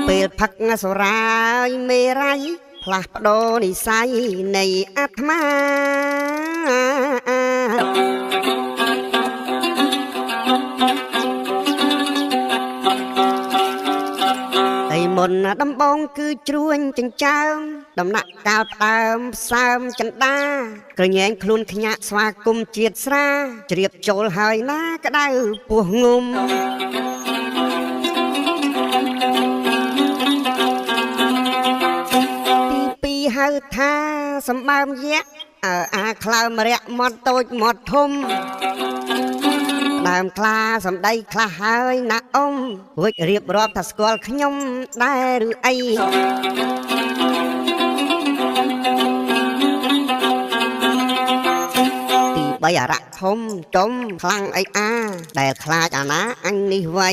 ពេលផឹកសុរាយមេរ័យផ្លាស់ប្ដូរនិស័យនៃអាត្មាមុនដំបងគឺជ្រួញចិញ្ចើមដំណាក់កាលផ្ដើមផ្សើមចន្ទាក្រញែងខ្លួនខ្ញាក់ស្វាគមជាតិស្រាជ្រាបចូលហើយណាក្តៅពោះងុំពីហៅថាសម្បើមយៈអាក្លើមរៈមាត់តូចមាត់ធំដើមខ្លាសំដីខ្លះហើយណាអ៊ំរួចរៀបរាប់ថាស្គាល់ខ្ញុំដែរឬអីទី3អរៈធំចំខ្លាំងអីដែលខ្លាចអាណាអញនេះវៃ